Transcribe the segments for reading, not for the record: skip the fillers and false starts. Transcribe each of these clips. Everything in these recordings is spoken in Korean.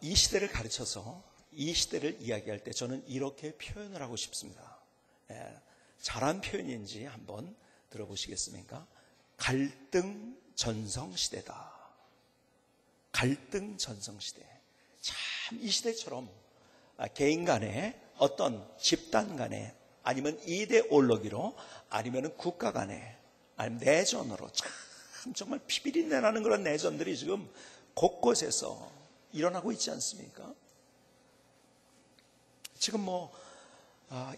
이 시대를 가르쳐서 이 시대를 이야기할 때 저는 이렇게 표현을 하고 싶습니다. 잘한 표현인지 한번 들어보시겠습니까? 갈등 전성 시대다. 갈등 전성 시대. 참 이 시대처럼 개인 간에 어떤 집단 간에 아니면 이데올로기로 아니면 국가 간에 아니면 내전으로 참 정말 피비린내 나는 그런 내전들이 지금 곳곳에서 일어나고 있지 않습니까? 지금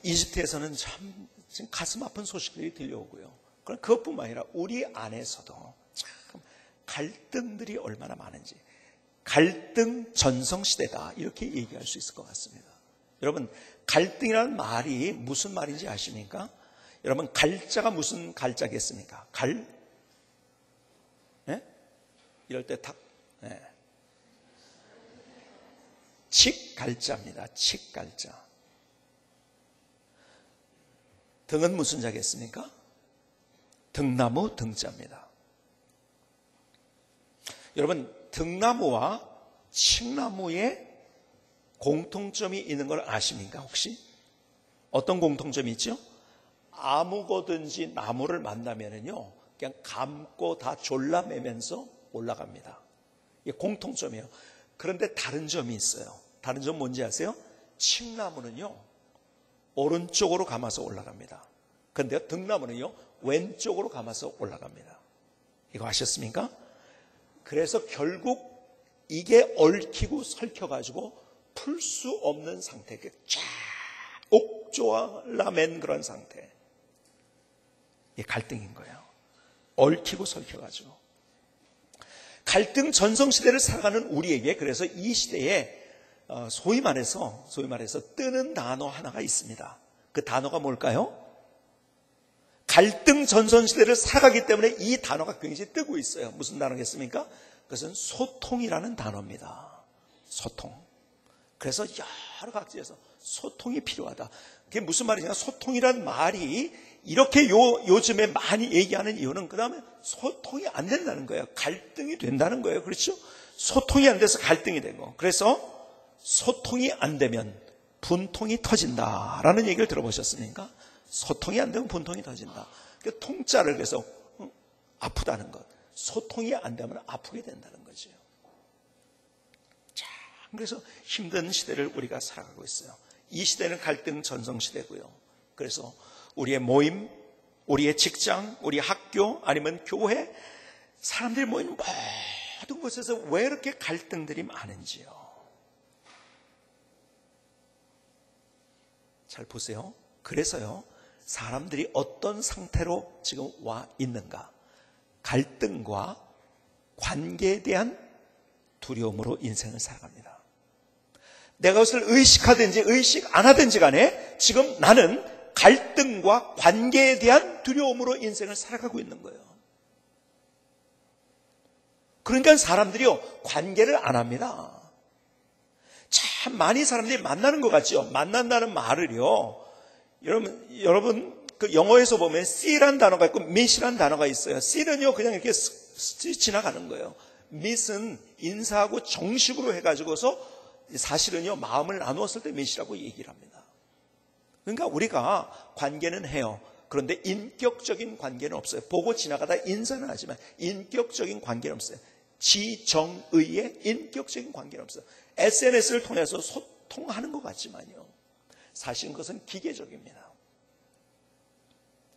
이집트에서는 참 지금 가슴 아픈 소식들이 들려오고요. 그럼 그것뿐만 아니라 우리 안에서도 참 갈등들이 얼마나 많은지, 갈등 전성시대다 이렇게 얘기할 수 있을 것 같습니다. 여러분, 갈등이라는 말이 무슨 말인지 아십니까? 여러분, 갈자가 무슨 갈자겠습니까? 이럴 때 칙갈자입니다. 칙갈자. 등은 무슨 자겠습니까? 등나무 등자입니다. 여러분, 등나무와 칡나무에 공통점이 있는 걸 아십니까? 혹시? 어떤 공통점이 있죠? 아무 거든지 나무를 만나면은요, 그냥 감고 다 졸라매면서 올라갑니다. 이게 공통점이에요. 그런데 다른 점이 있어요. 다른 점 뭔지 아세요? 칡나무는요, 오른쪽으로 감아서 올라갑니다. 그런데 등나무는요, 왼쪽으로 감아서 올라갑니다. 이거 아셨습니까? 그래서 결국 이게 얽히고 설켜가지고 풀 수 없는 상태, 쫙 옥조알라맨 그런 상태. 이게 갈등인 거예요. 얽히고 설켜가지고. 갈등 전성시대를 살아가는 우리에게 그래서 이 시대에 소위 말해서 뜨는 단어 하나가 있습니다. 그 단어가 뭘까요? 갈등 전성시대를 살아가기 때문에 이 단어가 굉장히 뜨고 있어요. 무슨 단어겠습니까? 그것은 소통이라는 단어입니다. 소통. 그래서 여러 각지에서 소통이 필요하다. 그게 무슨 말이냐? 소통이라는 말이 이렇게 요즘에 많이 얘기하는 이유는 그 다음에 소통이 안 된다는 거예요. 갈등이 된다는 거예요. 그렇죠? 소통이 안 돼서 갈등이 되고, 그래서 소통이 안 되면 분통이 터진다라는 얘기를 들어보셨습니까? 소통이 안 되면 분통이 터진다. 그 통자를 그래서 아프다는 것. 소통이 안 되면 아프게 된다는 거죠. 자, 그래서 힘든 시대를 우리가 살아가고 있어요. 이 시대는 갈등 전성 시대고요. 그래서 우리의 모임, 우리의 직장, 우리 학교 아니면 교회, 사람들이 모이는 모든 곳에서 왜 이렇게 갈등들이 많은지요. 잘 보세요. 그래서요, 사람들이 어떤 상태로 지금 와 있는가? 갈등과 관계에 대한 두려움으로 인생을 살아갑니다. 내가 그것을 의식하든지 의식 안 하든지 간에 지금 나는 갈등과 관계에 대한 두려움으로 인생을 살아가고 있는 거예요. 그러니까 사람들이요, 관계를 안 합니다. 참 많이 사람들이 만나는 것 같죠. 만난다는 말을요, 여러분 그 영어에서 보면 see라는 단어가 있고 meet이라는 단어가 있어요. see는요 그냥 이렇게 지나가는 거예요. meet은 인사하고 정식으로 해가지고서 사실은요 마음을 나누었을 때 meet이라고 얘기를 합니다. 그러니까 우리가 관계는 해요. 그런데 인격적인 관계는 없어요. 보고 지나가다 인사는 하지만 인격적인 관계는 없어요. 지정의의 인격적인 관계는 없어요. SNS를 통해서 소통하는 것 같지만요, 사실은 그것은 기계적입니다.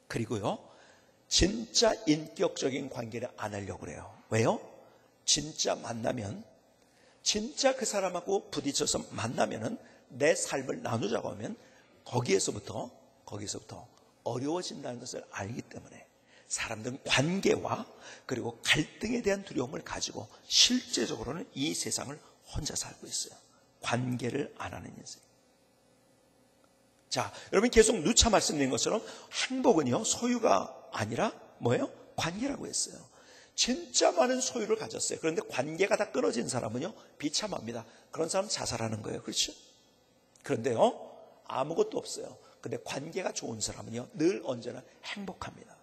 그리고요, 진짜 인격적인 관계를 안 하려고 그래요. 왜요? 진짜 만나면, 진짜 그 사람하고 부딪혀서 만나면은 내 삶을 나누자고 하면 거기에서부터 어려워진다는 것을 알기 때문에 사람들은 관계와 그리고 갈등에 대한 두려움을 가지고 실제적으로는 이 세상을 혼자 살고 있어요. 관계를 안 하는 인생. 자, 여러분 계속 누차 말씀드린 것처럼 행복은요, 소유가 아니라 뭐예요? 관계라고 했어요. 진짜 많은 소유를 가졌어요. 그런데 관계가 다 끊어진 사람은요, 비참합니다. 그런 사람은 자살하는 거예요. 그렇죠? 그런데요, 아무것도 없어요. 근데 관계가 좋은 사람은요, 늘 언제나 행복합니다.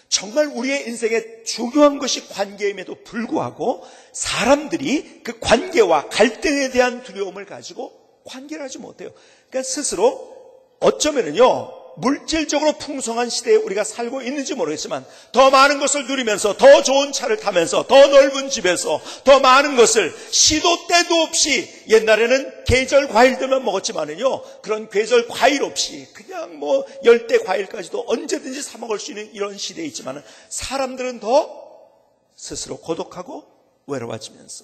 정말 우리의 인생에 중요한 것이 관계임에도 불구하고 사람들이 그 관계와 갈등에 대한 두려움을 가지고 관계를 하지 못해요. 그러니까 스스로 어쩌면은요, 물질적으로 풍성한 시대에 우리가 살고 있는지 모르겠지만 더 많은 것을 누리면서 더 좋은 차를 타면서 더 넓은 집에서 더 많은 것을 시도 때도 없이, 옛날에는 계절 과일들만 먹었지만은요, 그런 계절 과일 없이 그냥 뭐 열대 과일까지도 언제든지 사 먹을 수 있는 이런 시대에 있지만은 사람들은 더 스스로 고독하고 외로워지면서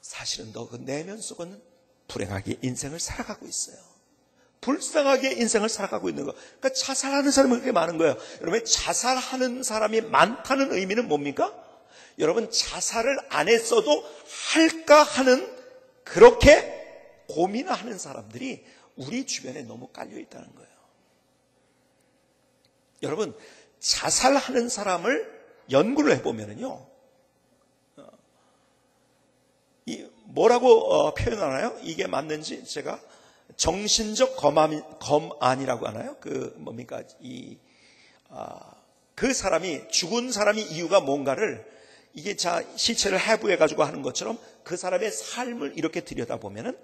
사실은 더 그 내면 속은 불행하게 인생을 살아가고 있어요. 불쌍하게 인생을 살아가고 있는 거. 그러니까 자살하는 사람이 그렇게 많은 거예요. 여러분, 자살하는 사람이 많다는 의미는 뭡니까? 여러분, 자살을 안 했어도 할까 하는, 그렇게 고민하는 사람들이 우리 주변에 너무 깔려 있다는 거예요. 여러분, 자살하는 사람을 연구를 해보면요, 뭐라고 표현하나요? 이게 맞는지 제가 정신적 검안이라고 하나요? 뭡니까? 그 사람이, 죽은 사람이 이유가 뭔가를, 이게 시체를 해부해가지고 하는 것처럼 그 사람의 삶을 이렇게 들여다보면은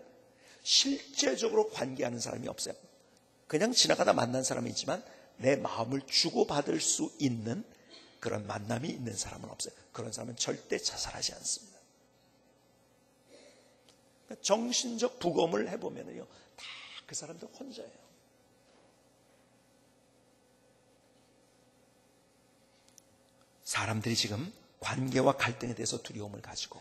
실제적으로 관계하는 사람이 없어요. 그냥 지나가다 만난 사람이 있지만 내 마음을 주고받을 수 있는 그런 만남이 있는 사람은 없어요. 그런 사람은 절대 자살하지 않습니다. 정신적 부검을 해보면요, 다 그 사람도 혼자예요. 사람들이 지금 관계와 갈등에 대해서 두려움을 가지고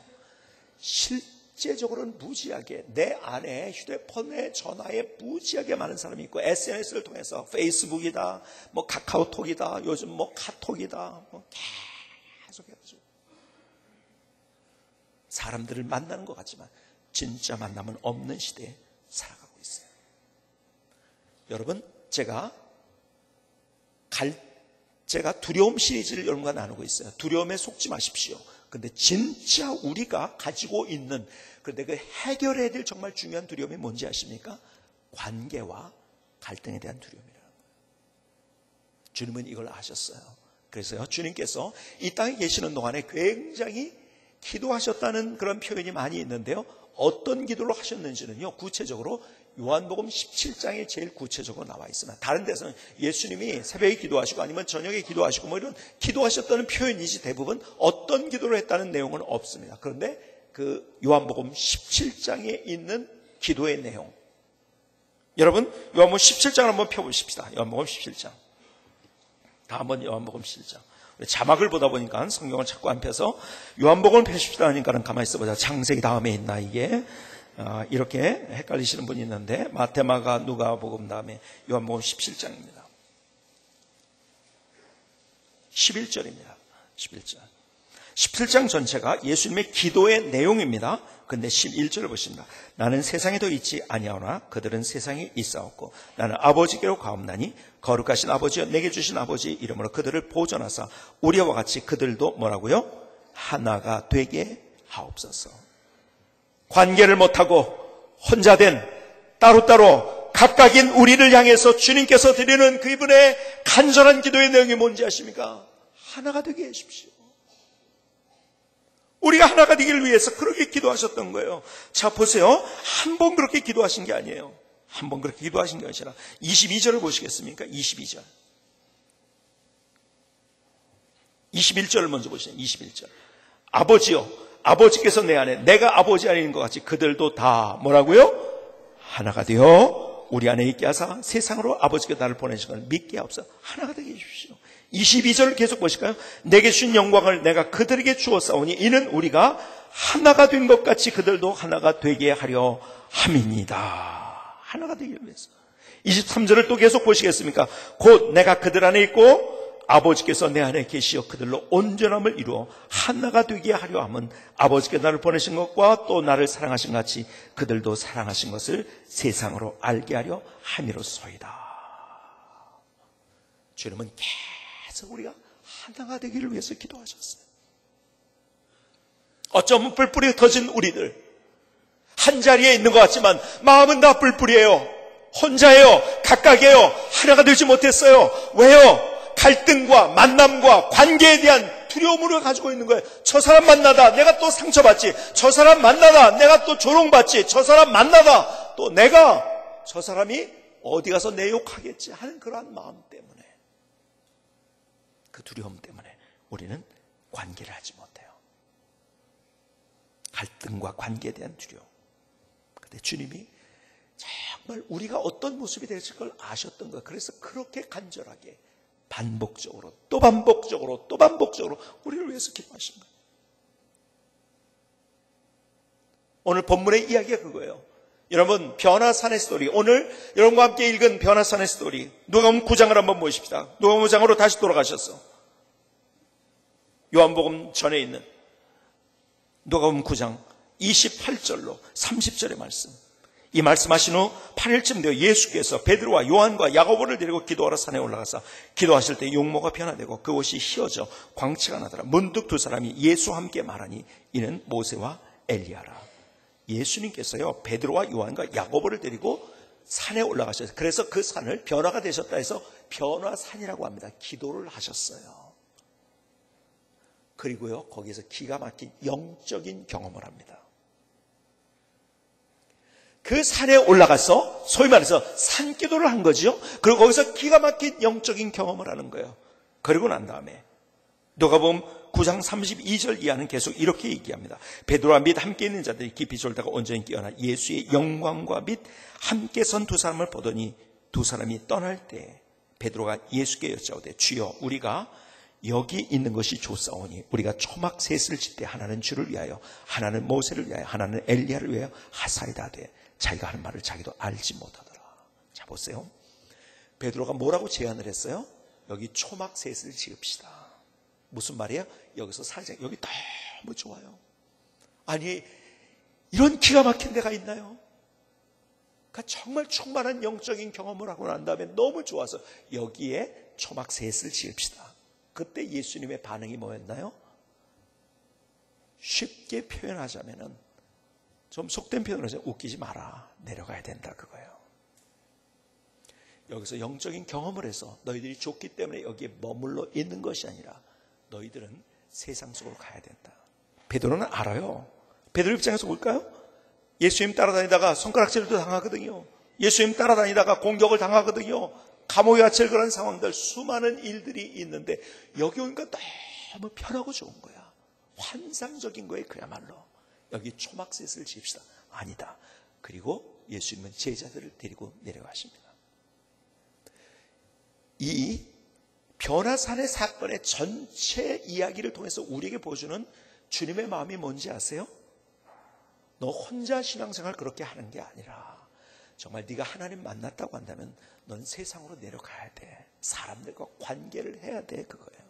실제적으로는 무지하게 내 안에 휴대폰에 전화에 무지하게 많은 사람이 있고, SNS를 통해서 페이스북이다, 뭐 카카오톡이다, 요즘 뭐 카톡이다, 뭐 계속 해가지고 사람들을 만나는 것 같지만 진짜 만남은 없는 시대에 살아가고 있어요. 여러분, 제가 두려움 시리즈를 여러분과 나누고 있어요. 두려움에 속지 마십시오. 근데 진짜 우리가 가지고 있는, 그런데 그 해결해야 될 정말 중요한 두려움이 뭔지 아십니까? 관계와 갈등에 대한 두려움이라는 거예요. 주님은 이걸 아셨어요. 그래서요, 주님께서 이 땅에 계시는 동안에 굉장히 기도하셨다는 그런 표현이 많이 있는데요, 어떤 기도를 하셨는지는요, 구체적으로 요한복음 17장에 제일 구체적으로 나와 있습니다. 다른 데서는 예수님이 새벽에 기도하시고 아니면 저녁에 기도하시고 뭐 이런 기도하셨다는 표현이지, 대부분 어떤 기도를 했다는 내용은 없습니다. 그런데 그 요한복음 17장에 있는 기도의 내용, 여러분 요한복음 17장을 한번 펴보십시다. 요한복음 17장, 다 한번 요한복음 17장. 자막을 보다 보니까 성경을 자꾸 안 펴서 요한복음을 펴십시다 하니까는 가만히 있어보자. 창세기 다음에 있나 이게? 이렇게 헷갈리시는 분이 있는데, 마태, 마가, 누가복음 다음에 요한복음 17장입니다. 11절입니다. 11절. 17장 전체가 예수님의 기도의 내용입니다. 근데 11절을 보십니다. 나는 세상에도 있지 아니하오나 그들은 세상에 있사옵고 나는 아버지께로 가옵나니 거룩하신 아버지여 내게 주신 아버지 이름으로 그들을 보존하사 우리와 같이 그들도 뭐라고요? 하나가 되게 하옵소서. 관계를 못하고 혼자 된, 따로따로 각각인 우리를 향해서 주님께서 드리는 그분의 간절한 기도의 내용이 뭔지 아십니까? 하나가 되게 해주십시오. 우리가 하나가 되기를 위해서 그렇게 기도하셨던 거예요. 자, 보세요. 한 번 그렇게 기도하신 게 아니에요. 한 번 그렇게 기도하신 게 아니라 22절을 보시겠습니까? 22절. 21절을 먼저 보시죠. 21절. 아버지요, 아버지께서 내 안에, 내가 아버지 안에 있는 것 같이 그들도 다 뭐라고요? 하나가 되어 우리 안에 있게 하사 세상으로 아버지께 나를 보내신 것을 믿게 하옵소서. 하나가 되게 해주십시오. 22절을 계속 보실까요? 내게 주신 영광을 내가 그들에게 주었사오니 이는 우리가 하나가 된 것 같이 그들도 하나가 되게 하려 함이니이다. 하나가 되기를 위해서. 23절을 또 계속 보시겠습니까? 곧 내가 그들 안에 있고 아버지께서 내 안에 계시어 그들로 온전함을 이루어 하나가 되게 하려 함은 아버지께 나를 보내신 것과 또 나를 사랑하신 같이 그들도 사랑하신 것을 세상으로 알게 하려 함이로소이다. 주님은 계속 우리가 하나가 되기를 위해서 기도하셨어요. 어쩌면 뿔뿔이 흩어진 우리들, 한 자리에 있는 것 같지만 마음은 다 뿔뿔이에요. 혼자예요. 각각이에요. 하나가 되지 못했어요. 왜요? 갈등과 만남과 관계에 대한 두려움을 가지고 있는 거예요. 저 사람 만나다 내가 또 상처받지, 저 사람 만나다 내가 또 조롱받지, 저 사람 만나다 또 내가 저 사람이 어디 가서 내 욕하겠지 하는 그러한 마음 때문에, 그 두려움 때문에 우리는 관계를 하지 못해요. 갈등과 관계에 대한 두려움. 근데 주님이 정말 우리가 어떤 모습이 될지 그걸 아셨던 거예요. 그래서 그렇게 간절하게 반복적으로 또 반복적으로 또 반복적으로 우리를 위해서 기도하신 거예요. 오늘 본문의 이야기가 그거예요. 여러분, 변화산의 스토리, 오늘 여러분과 함께 읽은 변화산의 스토리, 누가복음 9장을 한번 보십시다. 누가복음 9장으로 다시 돌아가셨어. 요한복음 전에 있는 누가복음 9장 28절로 30절의 말씀. 이 말씀하신 후 8일쯤 되어 예수께서 베드로와 요한과 야고보를 데리고 기도하러 산에 올라가서 기도하실 때 용모가 변화되고 그곳이 휘어져 광채가 나더라. 문득 두 사람이 예수와 함께 말하니 이는 모세와 엘리야라. 예수님께서요, 베드로와 요한과 야고보를 데리고 산에 올라가셨어요. 그래서 그 산을 변화가 되셨다 해서 변화산이라고 합니다. 기도를 하셨어요. 그리고요, 거기에서 기가 막힌 영적인 경험을 합니다. 그 산에 올라가서 소위 말해서 산기도를 한 거죠. 그리고 거기서 기가 막힌 영적인 경험을 하는 거예요. 그리고 난 다음에 누가복음 9장 32절 이하는 계속 이렇게 얘기합니다. 베드로와 및 함께 있는 자들이 깊이 졸다가 온전히 깨어나 예수의 영광과 및 함께 선 두 사람을 보더니 두 사람이 떠날 때 베드로가 예수께 여짜오되 주여 우리가 여기 있는 것이 좋사오니 우리가 초막 셋을 짓 때 하나는 주를 위하여 하나는 모세를 위하여 하나는 엘리야를 위하여 하사이다 하되 자기가 하는 말을 자기도 알지 못하더라. 자, 보세요. 베드로가 뭐라고 제안을 했어요? 여기 초막 셋을 지읍시다. 무슨 말이에요? 여기서 살자. 여기 너무 좋아요. 아니, 이런 기가 막힌 데가 있나요? 그러니까 정말 충만한 영적인 경험을 하고 난 다음에 너무 좋아서 여기에 초막 셋을 지읍시다. 그때 예수님의 반응이 뭐였나요? 쉽게 표현하자면은, 좀 속된 표현으로 해서 웃기지 마라. 내려가야 된다 그거예요. 여기서 영적인 경험을 해서 너희들이 좋기 때문에 여기에 머물러 있는 것이 아니라 너희들은 세상 속으로 가야 된다. 베드로는 알아요. 베드로 입장에서 볼까요? 예수님 따라다니다가 손가락질도 당하거든요. 예수님 따라다니다가 공격을 당하거든요. 감옥에 갇힐 그런 상황들, 수많은 일들이 있는데 여기 오니까 너무 편하고 좋은 거야. 환상적인 거예요. 그야말로 여기 초막셋을 지읍시다. 아니다. 그리고 예수님은 제자들을 데리고 내려가십니다. 이 변화산의 사건의 전체 이야기를 통해서 우리에게 보여주는 주님의 마음이 뭔지 아세요? 너 혼자 신앙생활 그렇게 하는 게 아니라 정말 네가 하나님 만났다고 한다면 넌 세상으로 내려가야 돼. 사람들과 관계를 해야 돼. 그거예요.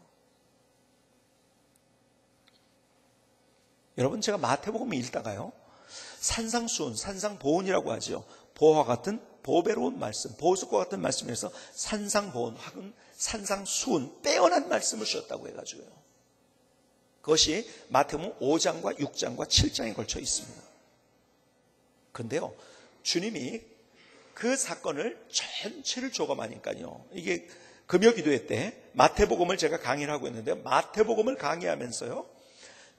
여러분, 제가 마태복음 읽다가요, 산상수훈, 산상보훈이라고 하죠. 보화 같은 보배로운 말씀, 보석과 같은 말씀에서 산상보훈 혹은 산상수훈, 빼어난 말씀을 주셨다고 해가지고요. 그것이 마태복음 5장과 6장과 7장에 걸쳐 있습니다. 그런데요, 주님이 그 사건을 전체를 조감하니까요, 이게 금요기도회 때 마태복음을 제가 강의를 하고 있는데 마태복음을 강의하면서요,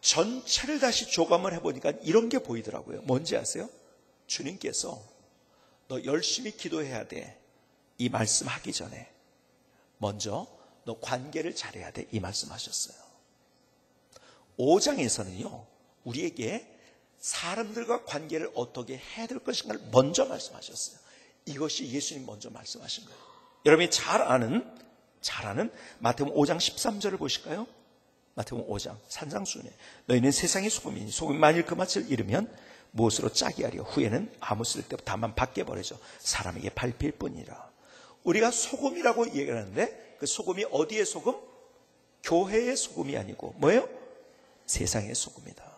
전체를 다시 조감을 해보니까 이런 게 보이더라고요. 뭔지 아세요? 주님께서 너 열심히 기도해야 돼. 이 말씀 하기 전에 먼저 너 관계를 잘해야 돼. 이 말씀 하셨어요. 5장에서는요, 우리에게 사람들과 관계를 어떻게 해야 될 것인가를 먼저 말씀하셨어요. 이것이 예수님 먼저 말씀하신 거예요. 여러분이 잘 아는 마태복음 5장 13절을 보실까요? 마태복음 5장 산상수훈에 너희는 세상의 소금이니 소금이 만일 그 맛을 잃으면 무엇으로 짜게 하려 후에는 아무 쓸데없이 다만 밖에 버려져 사람에게 밟힐 뿐이라. 우리가 소금이라고 얘기를 하는데 그 소금이 어디의 소금? 교회의 소금이 아니고 뭐예요? 세상의 소금이다.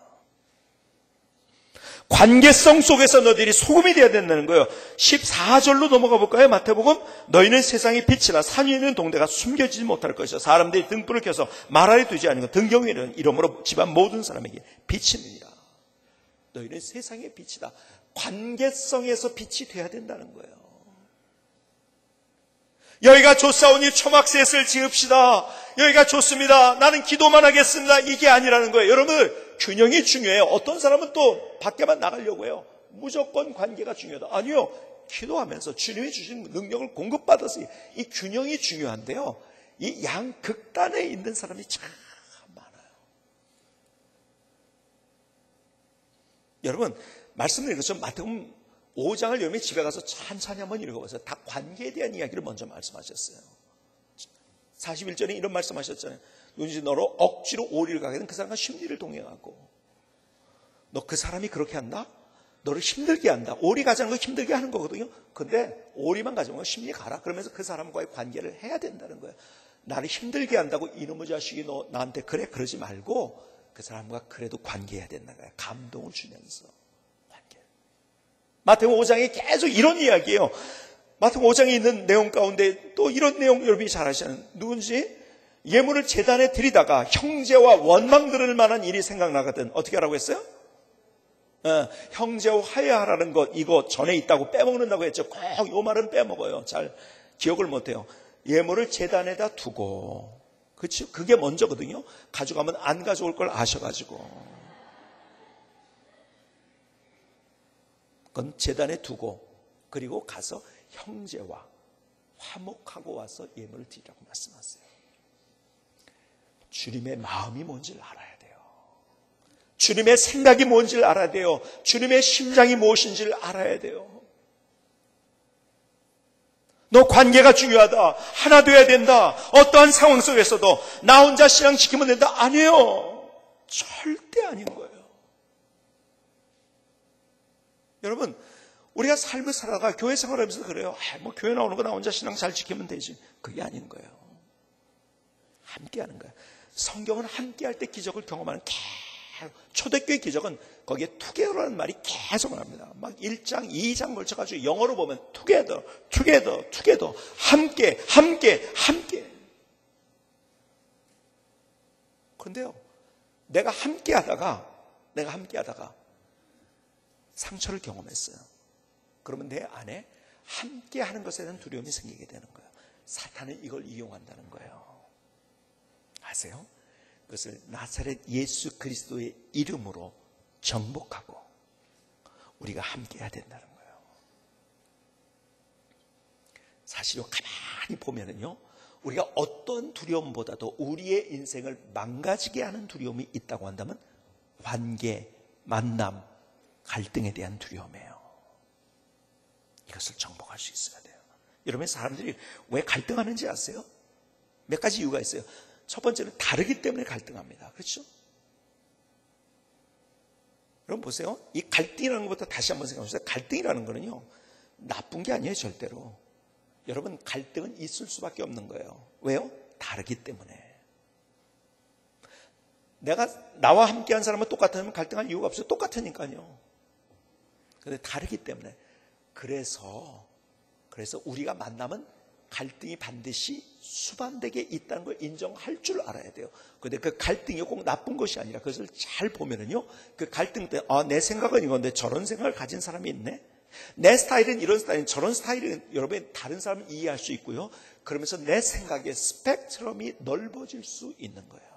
관계성 속에서 너희들이 소금이 되어야 된다는 거예요. 14절로 넘어가 볼까요? 마태복음, 너희는 세상의 빛이라 산 위에 있는 동대가 숨겨지지 못할 것이요 사람들이 등불을 켜서 말 아래 두지 않은 것 등경 위에는 이러므로 집안 모든 사람에게 빛이니라. 너희는 세상의 빛이다. 관계성에서 빛이 돼야 된다는 거예요. 여기가 좋사오니 초막셋을 지읍시다. 여기가 좋습니다. 나는 기도만 하겠습니다. 이게 아니라는 거예요. 여러분, 균형이 중요해요. 어떤 사람은 또 밖에만 나가려고 해요. 무조건 관계가 중요하다. 아니요. 기도하면서 주님이 주신 능력을 공급받아서 이 균형이 중요한데요. 이 양극단에 있는 사람이 참 많아요. 여러분, 말씀드린 것처럼 마태복음 5장을 여러분이 집에 가서 천천히 한번 읽어보세요. 다 관계에 대한 이야기를 먼저 말씀하셨어요. 41절에 이런 말씀하셨잖아요. 누군지 너로 억지로 오리를 가게 되면 그 사람과 심리를 동행하고, 너 그 사람이 그렇게 한다? 너를 힘들게 한다. 오리 가자는 거 힘들게 하는 거거든요. 근데 오리만 가자면 심리 가라. 그러면서 그 사람과의 관계를 해야 된다는 거예요. 나를 힘들게 한다고 이놈의 자식이 너 나한테 그래? 그러지 말고 그 사람과 그래도 관계해야 된다는 거예요. 감동을 주면서 관계. 마태복음 5장에 계속 이런 이야기예요. 마태복음 5장에 있는 내용 가운데 또 이런 내용 여러분이 잘 아시는 누군지 예물을 제단에 드리다가 형제와 원망 들을 만한 일이 생각나거든. 어떻게 하라고 했어요? 형제와 화해하라는 것, 이거 전에 있다고 빼먹는다고 했죠. 꼭 이 말은 빼먹어요. 잘 기억을 못해요. 예물을 제단에다 두고, 그렇죠? 그게 먼저거든요. 가져가면 안 가져올 걸 아셔가지고, 그건 제단에 두고, 그리고 가서 형제와 화목하고 와서 예물을 드리라고 말씀하세요. 주님의 마음이 뭔지를 알아야 돼요. 주님의 생각이 뭔지를 알아야 돼요. 주님의 심장이 무엇인지를 알아야 돼요. 너 관계가 중요하다. 하나 돼야 된다. 어떠한 상황 속에서도 나 혼자 신앙 지키면 된다. 아니에요. 절대 아닌 거예요. 여러분, 우리가 삶을 살아가 교회 생활하면서 그래요. 뭐 교회 나오는 거 나 혼자 신앙 잘 지키면 되지. 그게 아닌 거예요. 함께 하는 거예요. 성경은 함께 할 때 기적을 경험하는 초대교회 기적은 거기에 투게더라는 말이 계속 나옵니다. 막 1장, 2장 걸쳐가지고 영어로 보면 투게더, 투게더, 투게더, 함께, 함께, 함께. 그런데요, 내가 함께 하다가 상처를 경험했어요. 그러면 내 안에 함께 하는 것에 대한 두려움이 생기게 되는 거예요. 사탄은 이걸 이용한다는 거예요. 아세요? 그것을 나사렛 예수 그리스도의 이름으로 정복하고 우리가 함께 해야 된다는 거예요. 사실은 가만히 보면은요, 우리가 어떤 두려움보다도 우리의 인생을 망가지게 하는 두려움이 있다고 한다면 관계, 만남, 갈등에 대한 두려움이에요. 이것을 정복할 수 있어야 돼요. 여러분, 사람들이 왜 갈등하는지 아세요? 몇 가지 이유가 있어요. 첫 번째는 다르기 때문에 갈등합니다. 그렇죠? 여러분 보세요. 이 갈등이라는 것부터 다시 한번 생각해보세요. 갈등이라는 거는요, 나쁜 게 아니에요, 절대로. 여러분, 갈등은 있을 수밖에 없는 거예요. 왜요? 다르기 때문에. 나와 함께한 사람은 똑같으면 갈등할 이유가 없어요. 똑같으니까요. 그런데 다르기 때문에. 그래서 우리가 만나면 갈등이 반드시 수반되게 있다는 걸 인정할 줄 알아야 돼요. 그런데 그 갈등이 꼭 나쁜 것이 아니라 그것을 잘 보면은요, 그 갈등 때, 내 생각은 이건데 저런 생각을 가진 사람이 있네? 내 스타일은 이런 스타일인, 저런 스타일은 여러분이 다른 사람을 이해할 수 있고요. 그러면서 내 생각의 스펙트럼이 넓어질 수 있는 거예요.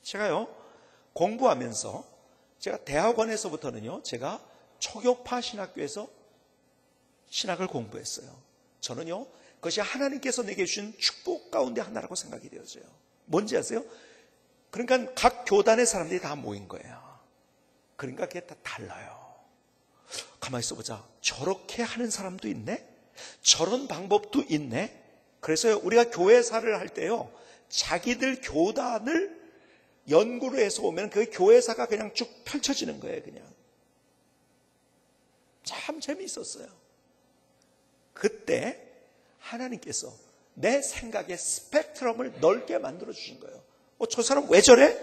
제가요, 공부하면서 제가 대학원에서부터는요, 제가 초교파 신학교에서 신학을 공부했어요. 저는요, 그것이 하나님께서 내게 주신 축복 가운데 하나라고 생각이 되어져요. 뭔지 아세요? 그러니까 각 교단의 사람들이 다 모인 거예요. 그러니까 그게 다 달라요. 가만히 있어보자. 저렇게 하는 사람도 있네? 저런 방법도 있네? 그래서 우리가 교회사를 할 때요, 자기들 교단을 연구를 해서 오면 그 교회사가 그냥 쭉 펼쳐지는 거예요, 그냥. 참 재미있었어요. 그때 하나님께서 내 생각의 스펙트럼을 넓게 만들어 주신 거예요. 저 사람 왜 저래?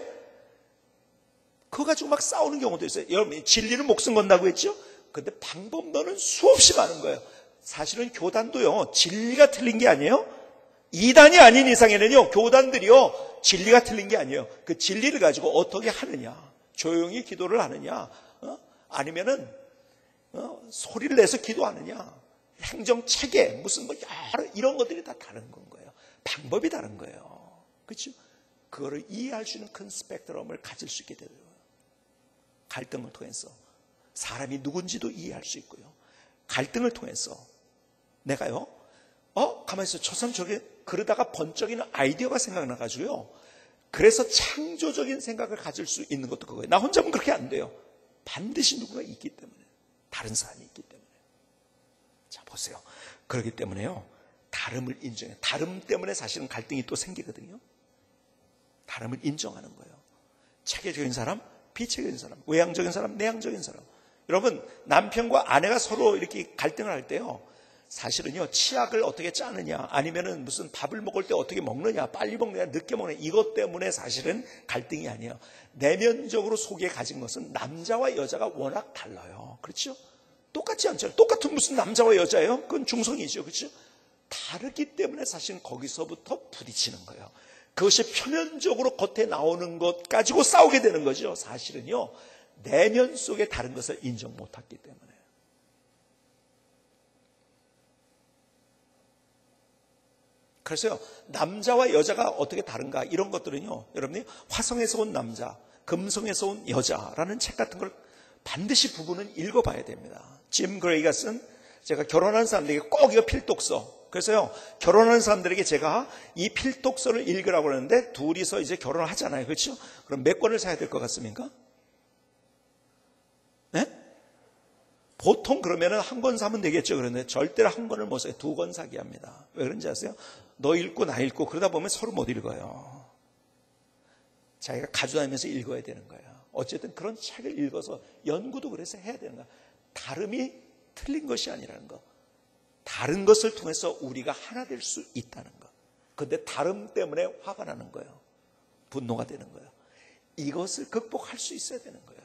그거 가지고 막 싸우는 경우도 있어요. 여러분, 진리는 목숨 건다고 했죠? 근데 방법론은 수없이 많은 거예요. 사실은 교단도요, 진리가 틀린 게 아니에요. 이단이 아닌 이상에는요, 교단들이요, 진리가 틀린 게 아니에요. 그 진리를 가지고 어떻게 하느냐, 조용히 기도를 하느냐, 아니면은 소리를 내서 기도하느냐, 행정체계, 무슨 뭐 여러 이런 것들이 다 다른 건 거예요. 방법이 다른 거예요. 그렇죠? 그거를 이해할 수 있는 큰 스펙트럼을 가질 수 있게 되는 거예요. 갈등을 통해서 사람이 누군지도 이해할 수 있고요. 갈등을 통해서 내가요, 가만히 있어. 저 사람 저게 그러다가 번쩍이는 아이디어가 생각나가지고요. 그래서 창조적인 생각을 가질 수 있는 것도 그거예요. 나 혼자면 그렇게 안 돼요. 반드시 누군가 있기 때문에. 다른 사람이 있기 때문에. 자, 보세요. 그렇기 때문에요. 다름을 인정해요. 다름 때문에 사실은 갈등이 또 생기거든요. 다름을 인정하는 거예요. 체계적인 사람, 비체계적인 사람, 외향적인 사람, 내향적인 사람. 여러분, 남편과 아내가 서로 이렇게 갈등을 할 때요. 사실은요, 치약을 어떻게 짜느냐, 아니면은 무슨 밥을 먹을 때 어떻게 먹느냐, 빨리 먹느냐, 늦게 먹느냐, 이것 때문에 사실은 갈등이 아니에요. 내면적으로 속에 가진 것은 남자와 여자가 워낙 달라요. 그렇죠? 똑같지 않잖아요. 똑같은 무슨 남자와 여자예요? 그건 중성이죠. 그렇죠? 다르기 때문에 사실은 거기서부터 부딪히는 거예요. 그것이 표면적으로 겉에 나오는 것 가지고 싸우게 되는 거죠. 사실은요, 내면 속에 다른 것을 인정 못했기 때문에. 그래서요, 남자와 여자가 어떻게 다른가 이런 것들은요, 여러분이 화성에서 온 남자, 금성에서 온 여자라는 책 같은 걸 반드시 부부는 읽어봐야 됩니다. 짐 그레이가 쓴, 제가 결혼한 사람들에게 꼭 이거 필독서. 그래서요, 결혼하는 사람들에게 제가 이 필독서를 읽으라고 그러는데 둘이서 이제 결혼을 하잖아요. 그렇죠? 그럼 몇 권을 사야 될 것 같습니까? 네? 보통 그러면은 한 권 사면 되겠죠. 그런데 절대로 한 권을 못 사요. 두 권 사게 합니다. 왜 그런지 아세요? 너 읽고 나 읽고 그러다 보면 서로 못 읽어요. 자기가 가져다니면서 읽어야 되는 거예요. 어쨌든 그런 책을 읽어서 연구도 그래서 해야 되는 거예요. 다름이 틀린 것이 아니라는 거. 다른 것을 통해서 우리가 하나 될 수 있다는 것. 그런데 다름 때문에 화가 나는 거예요. 분노가 되는 거예요. 이것을 극복할 수 있어야 되는 거예요.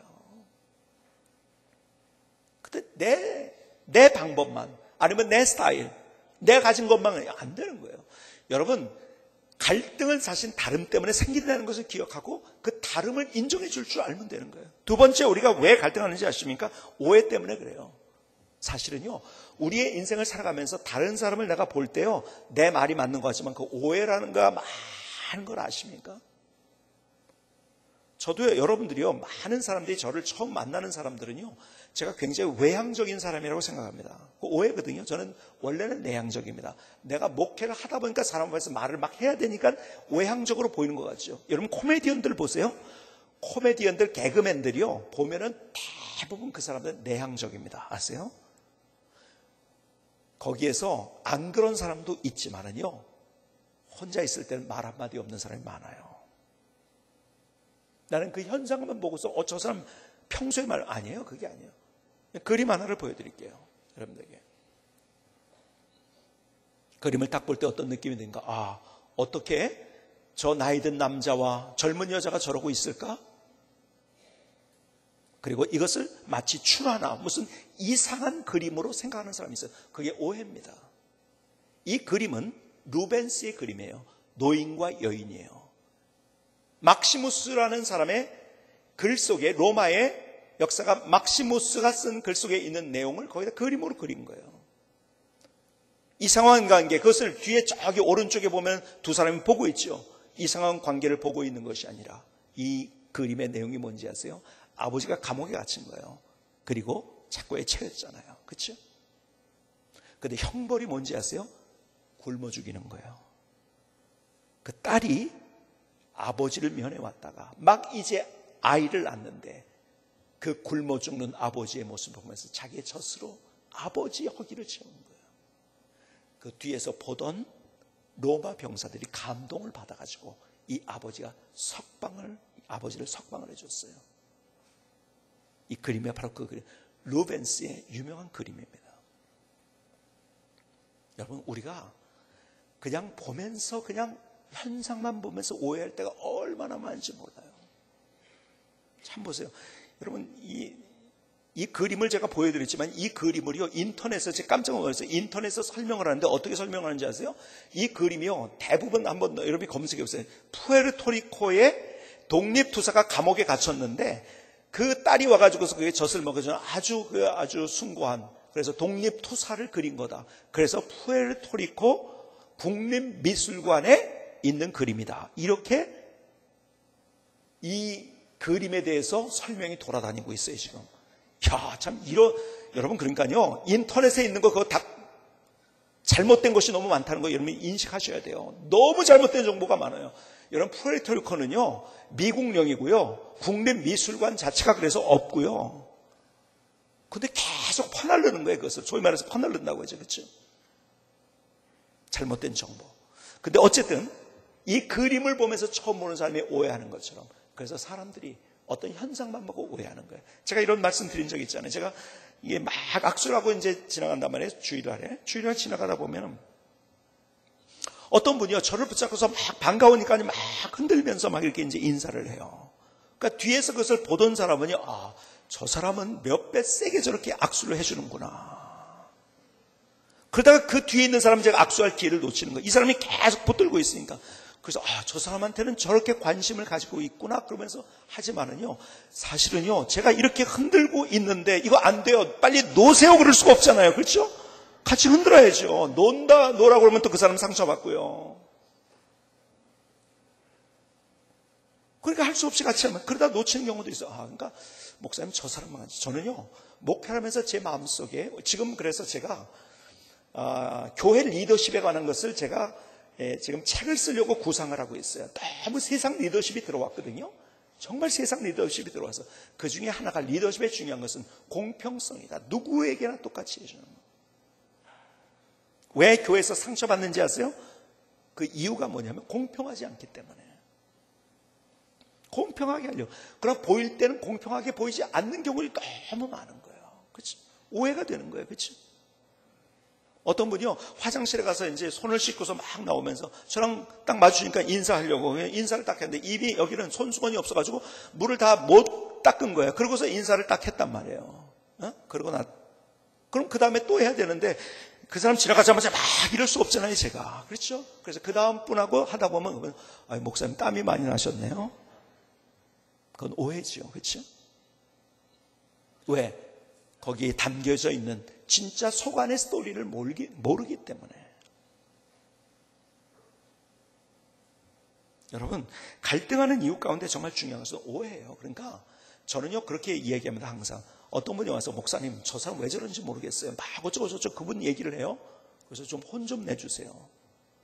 근데 내 방법만, 아니면 내 스타일, 내가 가진 것만 안 되는 거예요. 여러분, 갈등은 사실 다름 때문에 생긴다는 것을 기억하고 그 다름을 인정해 줄 줄 알면 되는 거예요. 두 번째, 우리가 왜 갈등하는지 아십니까? 오해 때문에 그래요. 사실은요, 우리의 인생을 살아가면서 다른 사람을 내가 볼 때요, 내 말이 맞는 것 같지만 그 오해라는 거가 많은 걸 아십니까? 저도요, 여러분들이요, 많은 사람들이 저를 처음 만나는 사람들은요, 제가 굉장히 외향적인 사람이라고 생각합니다. 그 오해거든요. 저는 원래는 내향적입니다. 내가 목회를 하다 보니까 사람 앞에서 말을 막 해야 되니까 외향적으로 보이는 것 같죠. 여러분, 코미디언들 보세요. 코미디언들, 개그맨들이요, 보면은 대부분 그 사람들은 내향적입니다. 아세요? 거기에서 안 그런 사람도 있지만은요, 혼자 있을 때는 말 한마디 없는 사람이 많아요. 나는 그 현상만 보고서 저 사람 평소에 말 아니에요. 그게 아니에요. 그림 하나를 보여드릴게요. 여러분들에게. 그림을 딱 볼 때 어떤 느낌이 드는가? 어떻게 저 나이 든 남자와 젊은 여자가 저러고 있을까? 그리고 이것을 마치 출화나 무슨 이상한 그림으로 생각하는 사람이 있어요. 그게 오해입니다. 이 그림은 루벤스의 그림이에요. 노인과 여인이에요. 막시무스라는 사람의 글 속에, 로마의 역사가 막시무스가 쓴 글 속에 있는 내용을 거기다 그림으로 그린 거예요. 이상한 관계, 그것을 뒤에 저기 오른쪽에 보면 두 사람이 보고 있죠. 이상한 관계를 보고 있는 것이 아니라 이 그림의 내용이 뭔지 아세요? 아버지가 감옥에 갇힌 거예요. 그리고 착고에 채였잖아요. 그렇죠? 근데 형벌이 뭔지 아세요? 굶어 죽이는 거예요. 그 딸이 아버지를 면해왔다가 막 이제 아이를 낳는데 그 굶어 죽는 아버지의 모습을 보면서 자기의 젖으로 아버지의 허기를 채우는 거예요. 그 뒤에서 보던 로마 병사들이 감동을 받아가지고 이 아버지를 석방을 해줬어요. 이 그림이 바로 그 그림, 루벤스의 유명한 그림입니다. 여러분, 우리가 그냥 보면서 그냥 현상만 보면서 오해할 때가 얼마나 많은지 몰라요. 참 보세요. 여러분, 이 그림을 제가 보여드렸지만 이 그림을요, 인터넷에서 제가 깜짝 놀랐어요. 인터넷에서 설명을 하는데 어떻게 설명하는지 아세요? 이 그림이요, 대부분 한번 여러분이 검색해 보세요. 푸에르토리코의 독립투사가 감옥에 갇혔는데 그 딸이 와가지고서 그게 젖을 먹여주는 아주 숭고한, 그래서 독립투사를 그린 거다. 그래서 푸에르토리코 국립미술관에 있는 그림이다. 이렇게 이 그림에 대해서 설명이 돌아다니고 있어요, 지금. 야, 참, 여러분, 그러니까요, 인터넷에 있는 거 그거 다 잘못된 것이 너무 많다는 거 여러분이 인식하셔야 돼요. 너무 잘못된 정보가 많아요. 여러분, 푸에르토리코는요, 미국령이고요, 국립미술관 자체가 그래서 없고요. 근데 계속 퍼날르는 거예요, 그것을. 소위 말해서 퍼날른다고 하죠, 그렇죠? 잘못된 정보. 근데 어쨌든 이 그림을 보면서 처음 보는 사람이 오해하는 것처럼, 그래서 사람들이 어떤 현상만 보고 오해하는 거예요. 제가 이런 말씀 드린 적 있잖아요. 제가 이게 막 악수를 하고 이제 지나간단 말이에요. 주일날에 지나가다 보면 어떤 분이요, 저를 붙잡고서 막 반가우니까 막 흔들면서 막 이렇게 이제 인사를 해요. 그러니까 뒤에서 그것을 보던 사람은요, 아, 저 사람은 몇 배 세게 저렇게 악수를 해주는구나. 그러다가 그 뒤에 있는 사람은 제가 악수할 기회를 놓치는 거예요. 이 사람이 계속 붙들고 있으니까. 그래서 저 사람한테는 저렇게 관심을 가지고 있구나 그러면서 하지만은요, 사실은요, 제가 이렇게 흔들고 있는데 이거 안 돼요, 빨리 놓으세요 그럴 수가 없잖아요. 그렇죠? 같이 흔들어야죠. 노라고 그러면 또 그 사람 상처받고요. 그러니까 할 수 없이 같이 하면, 그러다 놓치는 경우도 있어요. 그러니까 목사님 저 사람만 하지. 저는요, 목회하면서 제 마음속에 지금, 그래서 제가 교회 리더십에 관한 것을 제가 지금 책을 쓰려고 구상을 하고 있어요. 너무 세상 리더십이 들어왔거든요. 정말 세상 리더십이 들어와서 그 중에 하나가, 리더십의 중요한 것은 공평성이다. 누구에게나 똑같이 해주는 거. 왜 교회에서 상처받는지 아세요? 그 이유가 뭐냐면 공평하지 않기 때문에. 공평하게 하려고. 그러나 보일 때는 공평하게 보이지 않는 경우가 너무 많은 거예요. 그렇죠? 오해가 되는 거예요. 그렇죠? 어떤 분이요, 화장실에 가서 이제 손을 씻고서 막 나오면서 저랑 딱 마주치니까 인사하려고 인사를 딱 했는데 입이, 여기는 손수건이 없어가지고 물을 다 못 닦은 거예요. 그러고서 인사를 딱 했단 말이에요. 그럼 그 다음에 또 해야 되는데 그 사람 지나가자마자 막 이럴 수 없잖아요, 제가. 그렇죠? 그래서 그 다음 분하고 하다 보면, 목사님 땀이 많이 나셨네요. 그건 오해죠. 그렇죠? 왜? 거기에 담겨져 있는 진짜 속 안의 스토리를 모르기 때문에. 여러분, 갈등하는 이유 가운데 정말 중요한 것은 오해예요. 그러니까 저는요, 그렇게 이야기합니다. 항상 어떤 분이 와서, 목사님 저 사람 왜 저런지 모르겠어요, 막 어쩌고저쩌고 그분 얘기를 해요. 그래서 좀 혼 좀 내주세요.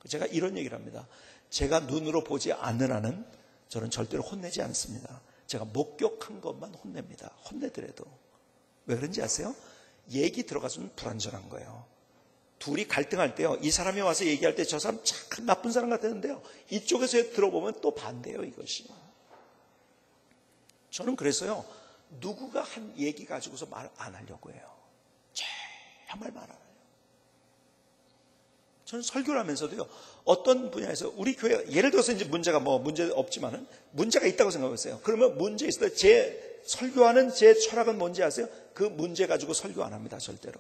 제가 이런 얘기를 합니다. 제가 눈으로 보지 않는 한은 저는 절대로 혼내지 않습니다. 제가 목격한 것만 혼냅니다. 혼내더라도. 왜 그런지 아세요? 얘기 들어가서는 불안전한 거예요. 둘이 갈등할 때요, 이 사람이 와서 얘기할 때 저 사람 참 나쁜 사람 같았는데요, 이쪽에서 들어보면 또 반대예요, 이것이. 저는 그래서요, 누구가 한 얘기 가지고서 말 안 하려고 해요. 정말 말 안 해요. 저는 설교를 하면서도요, 어떤 분야에서 우리 교회, 예를 들어서 이제 문제가 문제 없지만은 문제가 있다고 생각해보세요. 그러면 문제 있을 때 제 설교하는 제 철학은 뭔지 아세요? 그 문제 가지고 설교 안 합니다, 절대로.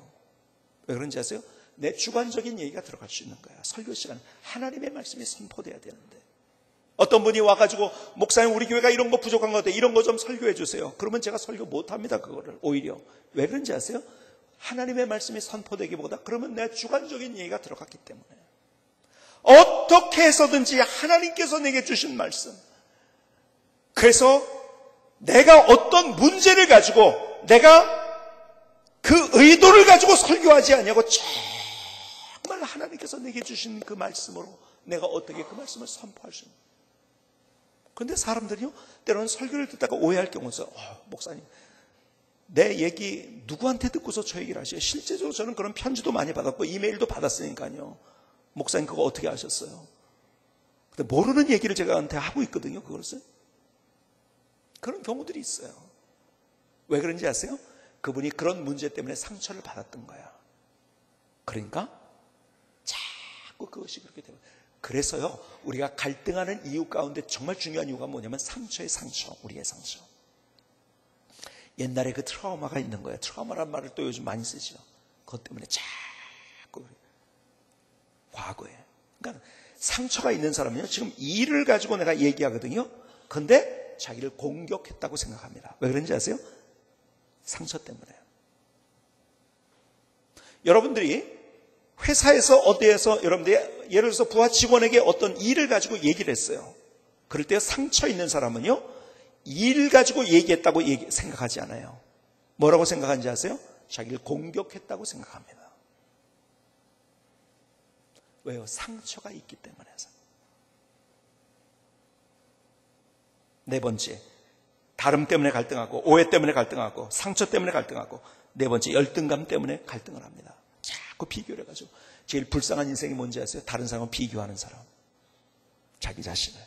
왜 그런지 아세요? 내 주관적인 얘기가 들어갈 수 있는 거야. 설교 시간, 하나님의 말씀이 선포돼야 되는데. 어떤 분이 와가지고, 목사님 우리 교회가 이런 거 부족한 것 같아, 이런 거 좀 설교해 주세요. 그러면 제가 설교 못 합니다, 그거를. 오히려. 왜 그런지 아세요? 하나님의 말씀이 선포되기보다, 그러면 내 주관적인 얘기가 들어갔기 때문에. 어떻게 해서든지 하나님께서 내게 주신 말씀, 그래서 내가 어떤 문제를 가지고 내가 그 의도를 가지고 설교하지 않냐고, 정말 하나님께서 내게 주신 그 말씀으로 내가 어떻게 그 말씀을 선포할 수 있는. 그런데 사람들이요, 때로는 설교를 듣다가 오해할 경우가 있어요. 목사님 내 얘기 누구한테 듣고서 저 얘기를 하셔요? 실제적으로 저는 그런 편지도 많이 받았고 이메일도 받았으니까요. 목사님 그거 어떻게 아셨어요? 근데 모르는 얘기를 제가한테 하고 있거든요, 그것을. 그런 경우들이 있어요. 왜 그런지 아세요? 그분이 그런 문제 때문에 상처를 받았던 거야. 그러니까 자꾸 그것이 그렇게 되고. 그래서요, 우리가 갈등하는 이유 가운데 정말 중요한 이유가 뭐냐면 상처의 상처, 우리의 상처. 옛날에 그 트라우마가 있는 거예요. 트라우마란 말을 또 요즘 많이 쓰죠. 그것 때문에 자꾸 과거에. 그러니까 상처가 있는 사람은요, 지금 이 일을 가지고 내가 얘기하거든요. 근데 자기를 공격했다고 생각합니다. 왜 그런지 아세요? 상처 때문에. 여러분들이 회사에서 어디에서 여러분들이 예를 들어서 부하 직원에게 어떤 일을 가지고 얘기를 했어요. 그럴 때 상처 있는 사람은요, 일 가지고 얘기했다고 생각하지 않아요. 뭐라고 생각하는지 아세요? 자기를 공격했다고 생각합니다. 왜요? 상처가 있기 때문에서. 네 번째, 다름 때문에 갈등하고, 오해 때문에 갈등하고, 상처 때문에 갈등하고, 네 번째, 열등감 때문에 갈등을 합니다. 자꾸 비교를 해가지고. 제일 불쌍한 인생이 뭔지 아세요? 다른 사람과 비교하는 사람. 자기 자신을,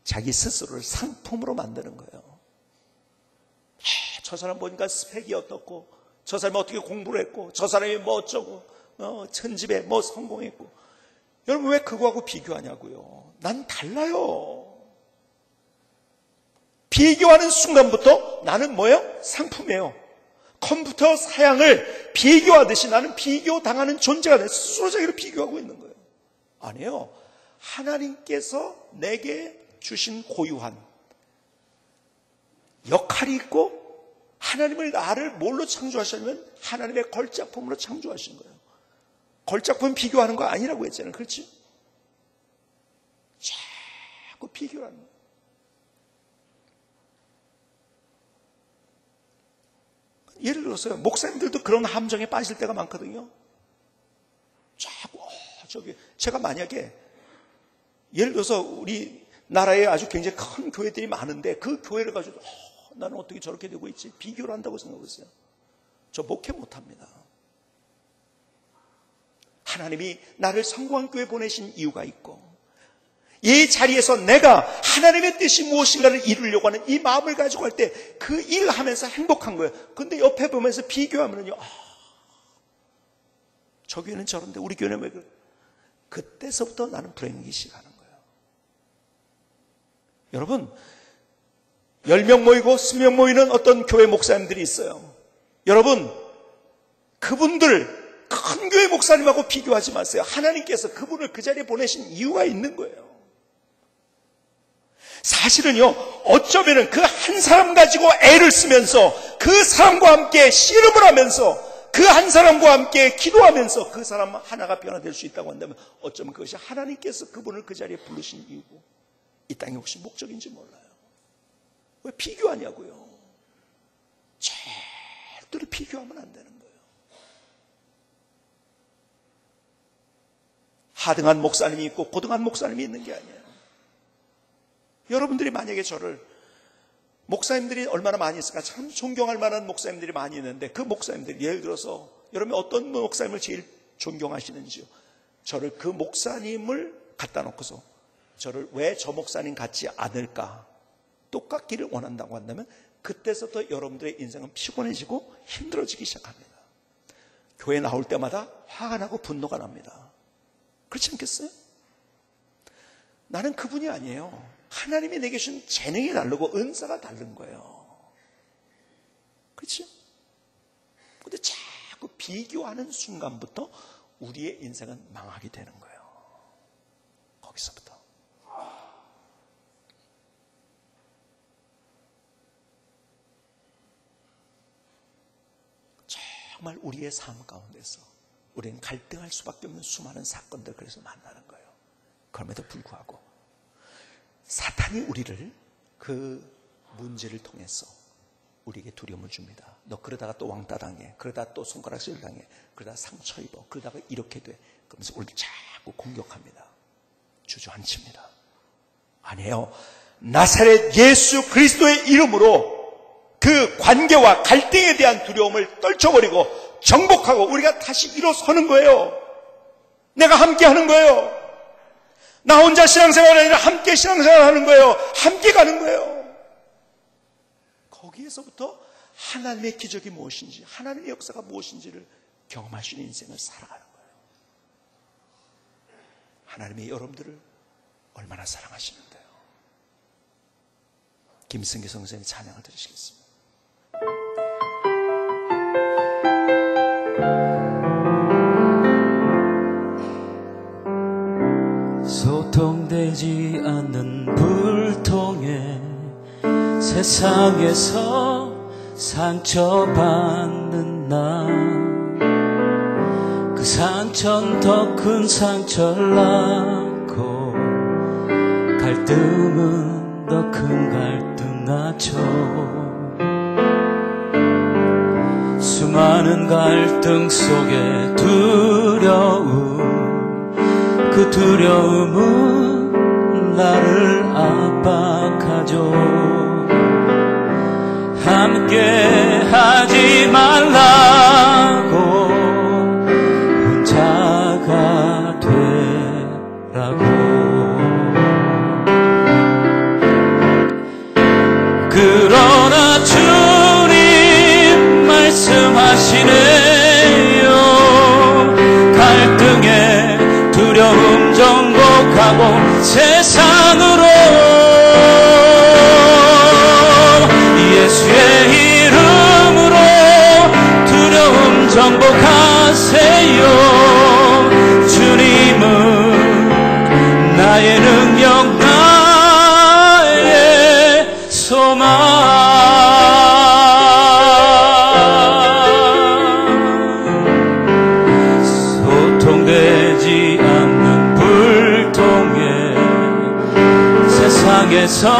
자기 스스로를 상품으로 만드는 거예요. 저 사람 보니까 스펙이 어떻고, 저 사람이 어떻게 공부를 했고, 저 사람이 뭐 어쩌고, 천집에 뭐 성공했고. 여러분 왜 그거하고 비교하냐고요? 난 달라요. 비교하는 순간부터 나는 뭐예요? 상품이에요. 컴퓨터 사양을 비교하듯이 나는 비교당하는 존재가 돼. 스스로 자기를 비교하고 있는 거예요. 아니에요. 하나님께서 내게 주신 고유한 역할이 있고, 하나님을 나를 뭘로 창조하셨냐면 하나님의 걸작품으로 창조하신 거예요. 걸작품 비교하는 거 아니라고 했잖아요. 그렇지? 자꾸 비교하는 거예요. 예를 들어서요, 목사님들도 그런 함정에 빠질 때가 많거든요. 자꾸 제가 만약에 예를 들어서 우리 나라에 아주 굉장히 큰 교회들이 많은데 그 교회를 가지고 나는 어떻게 저렇게 되고 있지? 비교를 한다고 생각했어요. 저 목회 못합니다. 하나님이 나를 성공한 교회 보내신 이유가 있고, 이 자리에서 내가 하나님의 뜻이 무엇인가를 이루려고 하는 이 마음을 가지고 할 때 그 일을 하면서 행복한 거예요. 근데 옆에 보면서 비교하면요, 저 교회는 저런데 우리 교회는 왜 그래? 그때서부터 나는 불행하기 시작하는 거예요. 여러분, 10명 모이고 20명 모이는 어떤 교회 목사님들이 있어요. 여러분, 그분들 큰 교회 목사님하고 비교하지 마세요. 하나님께서 그분을 그 자리에 보내신 이유가 있는 거예요. 사실은요, 어쩌면은 그 한 사람 가지고 애를 쓰면서 그 사람과 함께 씨름을 하면서 그 한 사람과 함께 기도하면서 그 사람 하나가 변화될 수 있다고 한다면 어쩌면 그것이 하나님께서 그분을 그 자리에 부르신 이유고 이 땅에 혹시 목적인지 몰라요. 왜 비교하냐고요? 절대로 비교하면 안 되는 거예요. 하등한 목사님이 있고 고등한 목사님이 있는 게 아니에요. 여러분들이 만약에 저를, 목사님들이 얼마나 많이 있을까? 참 존경할 만한 목사님들이 많이 있는데 그 목사님들이 예를 들어서 여러분이 어떤 목사님을 제일 존경하시는지요? 저를 그 목사님을 갖다 놓고서 저를 왜 저 목사님 같지 않을까? 똑같기를 원한다고 한다면 그때서부터 여러분들의 인생은 피곤해지고 힘들어지기 시작합니다. 교회 나올 때마다 화가 나고 분노가 납니다. 그렇지 않겠어요? 나는 그분이 아니에요. 하나님이 내게 주신 재능이 다르고 은사가 다른 거예요. 그렇죠? 근데 자꾸 비교하는 순간부터 우리의 인생은 망하게 되는 거예요. 거기서부터. 정말 우리의 삶 가운데서 우리는 갈등할 수밖에 없는 수많은 사건들, 그래서 만나는 거예요. 그럼에도 불구하고 사탄이 우리를 그 문제를 통해서 우리에게 두려움을 줍니다. 너 그러다가 또 왕따 당해, 그러다가 또 손가락질 당해, 그러다가 상처 입어, 그러다가 이렇게 돼, 그러면서 우리를 자꾸 공격합니다. 주저앉힙니다. 아니에요. 나사렛 예수 그리스도의 이름으로 그 관계와 갈등에 대한 두려움을 떨쳐버리고 정복하고 우리가 다시 일어서는 거예요. 내가 함께 하는 거예요. 나 혼자 신앙생활이 아니라 함께 신앙생활 하는 거예요. 함께 가는 거예요. 거기에서부터 하나님의 기적이 무엇인지, 하나님의 역사가 무엇인지를 경험할 수 있는 인생을 살아가는 거예요. 하나님이 여러분들을 얼마나 사랑하시는데요. 김승기 선생님의 찬양을 들으시겠습니다. 소통되지 않는 불통에 세상에서 상처받는 나 그 상처는 더 큰 상처를 낳고 갈등은 더 큰 갈등 낳죠. 수많은 갈등 속에 두려움, 그 두려움은 나를 압박하죠. 함께 하지 말라고 혼자가 되라고. 그러나 주님 말씀하시네요. 갈등에 두려움 정복하고 세상으로 예수의 이름으로 두려움 정복하세요. 주님은 나의 능력, 나의 소망. 소통되지 않는 불통에 세상에서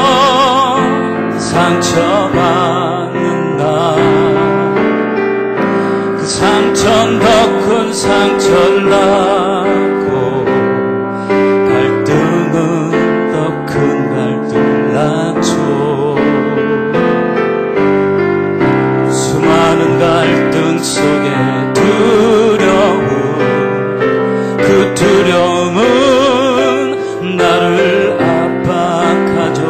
상처받는 나, 그 상처는 더 큰 상처를 낳고 갈등은 더 큰 갈등을 낳죠. 수많은 갈등 속에 두려움, 그 두려움은 나를 압박하죠.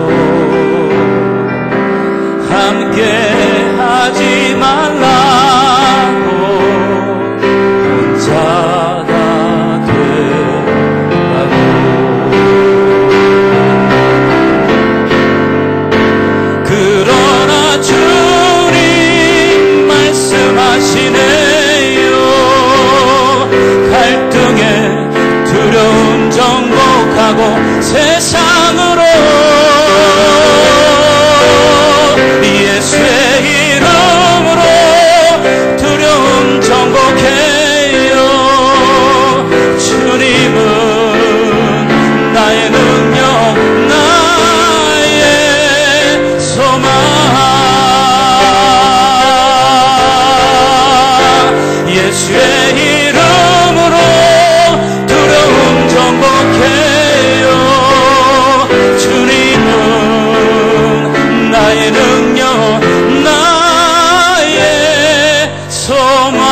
함께 하지 말라고 혼자가 되라고. 그러나 주님 말씀하시네요. 갈등에 두려움 정복하고 세상으로 예수의 이름으로 두려움 정복해요. 주님은 나의 능력, 나의 소망. 예수의 이름으로 두려움 정복해요. 주님은 나의 능력, 나의 소망.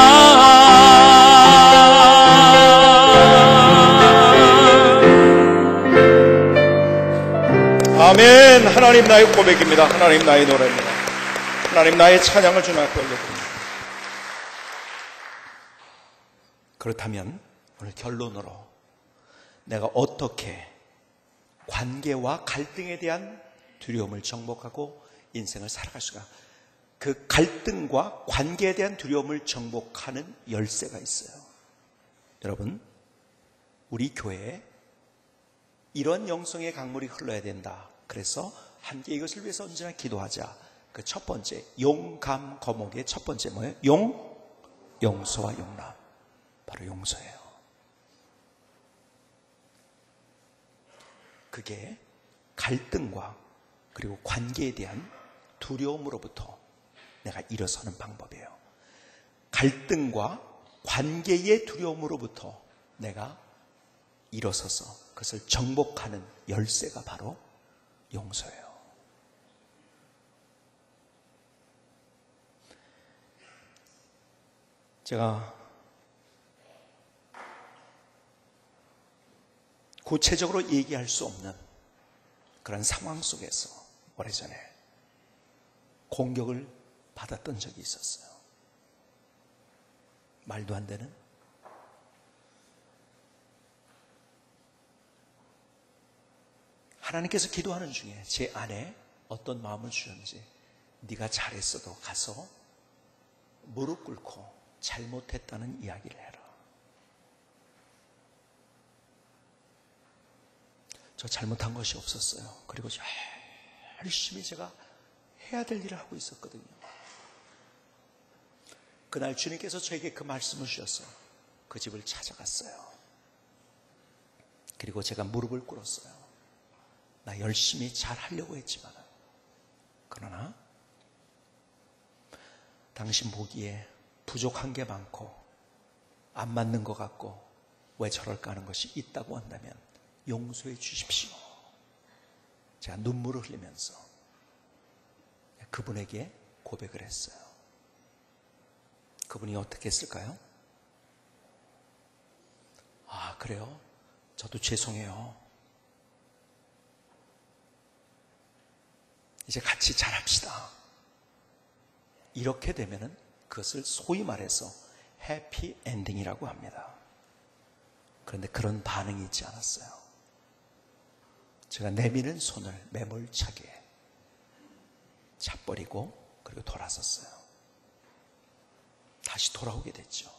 아멘. 하나님 나의 고백입니다. 하나님 나의 노래입니다. 하나님 나의 찬양을 주님 앞에 올려드립니다. 그렇다면 오늘 결론으로 내가 어떻게 관계와 갈등에 대한 두려움을 정복하고 인생을 살아갈 수가, 그 갈등과 관계에 대한 두려움을 정복하는 열쇠가 있어요. 여러분, 우리 교회에 이런 영성의 강물이 흘러야 된다. 그래서 함께 이것을 위해서 언제나 기도하자. 그 첫 번째, 용감 거목의 첫 번째 뭐예요? 용서와 용납. 바로 용서예요. 그게 갈등과 그리고 관계에 대한 두려움으로부터 내가 일어서는 방법이에요. 갈등과 관계의 두려움으로부터 내가 일어서서 그것을 정복하는 열쇠가 바로 용서예요. 제가 구체적으로 얘기할 수 없는 그런 상황 속에서 오래전에 공격을 받았던 적이 있었어요. 말도 안 되는, 하나님께서 기도하는 중에 제 안에 어떤 마음을 주셨는지, 네가 잘했어도 가서 무릎 꿇고 잘못했다는 이야기를 해라. 저 잘못한 것이 없었어요. 그리고 열심히 제가 해야 될 일을 하고 있었거든요. 그날 주님께서 저에게 그 말씀을 주셨어요. 그 집을 찾아갔어요. 그리고 제가 무릎을 꿇었어요. 나 열심히 잘 하려고 했지만, 그러나 당신 보기에 부족한 게 많고 안 맞는 것 같고 왜 저럴까 하는 것이 있다고 한다면 용서해 주십시오. 제가 눈물을 흘리면서 그분에게 고백을 했어요. 그분이 어떻게 했을까요? 아, 그래요? 저도 죄송해요. 이제 같이 잘합시다. 이렇게 되면은 그것을 소위 말해서 해피 엔딩이라고 합니다. 그런데 그런 반응이 있지 않았어요. 제가 내미는 손을 매몰차게 잡버리고 그리고 돌아섰어요. 다시 돌아오게 됐죠.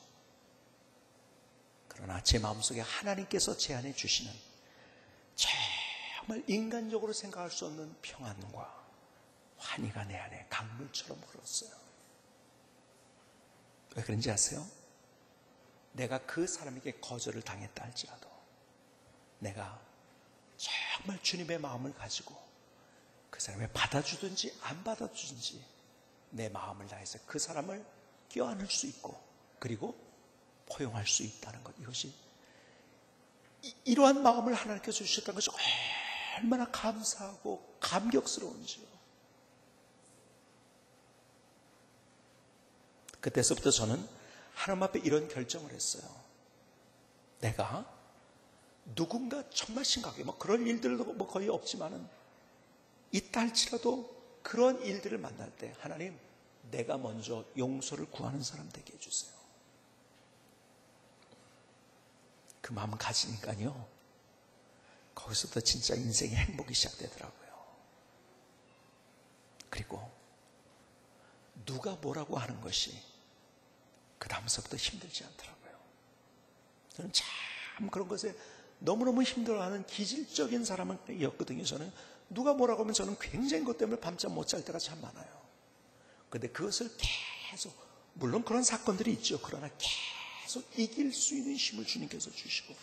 그러나 제 마음속에 하나님께서 제안해 주시는 정말 인간적으로 생각할 수 없는 평안과 환희가 내 안에 강물처럼 흘렀어요. 왜 그런지 아세요? 내가 그 사람에게 거절을 당했다 할지라도 내가 정말 주님의 마음을 가지고 그 사람을 받아주든지 안 받아주든지 내 마음을 다해서 그 사람을 껴안을 수 있고 그리고 포용할 수 있다는 것, 이것이 이러한 마음을 하나님께서 주셨다는 것이 얼마나 감사하고 감격스러운지요. 그때서부터 저는 하나님 앞에 이런 결정을 했어요. 내가 누군가 정말 심각하게 그런 일들도 거의 없지만은 있다 할지라도 그런 일들을 만날 때 하나님, 내가 먼저 용서를 구하는 사람 되게 해주세요. 그 마음 가지니까요, 거기서부터 진짜 인생의 행복이 시작되더라고요. 그리고 누가 뭐라고 하는 것이 그 다음서부터 힘들지 않더라고요. 저는 참 그런 것에 너무너무 힘들어하는 기질적인 사람이었거든요. 저는 누가 뭐라고 하면 저는 굉장히 그것 때문에 밤잠 못 잘 때가 참 많아요. 그런데 그것을 계속, 물론 그런 사건들이 있죠. 그러나 계속 이길 수 있는 힘을 주님께서 주시고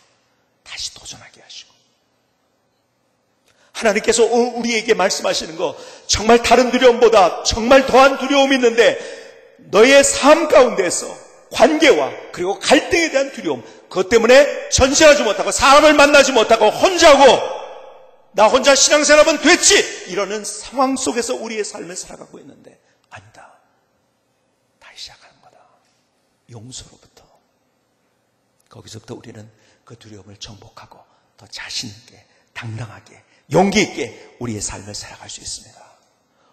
다시 도전하게 하시고, 하나님께서 우리에게 말씀하시는 거, 정말 다른 두려움보다 정말 더한 두려움이 있는데 너의 삶 가운데서 관계와 그리고 갈등에 대한 두려움, 그것 때문에 전신하지 못하고 사람을 만나지 못하고 혼자고 나 혼자 신앙생활하면 됐지 이러는 상황 속에서 우리의 삶을 살아가고 있는데, 아니다, 다시 시작하는 거다. 용서로부터. 거기서부터 우리는 그 두려움을 정복하고 더 자신 있게, 당당하게, 용기 있게 우리의 삶을 살아갈 수 있습니다.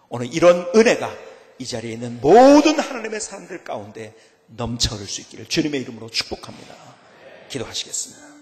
오늘 이런 은혜가 이 자리에 있는 모든 하나님의 사람들 가운데 넘쳐 흐를 수 있기를 주님의 이름으로 축복합니다. 기도하시겠습니다.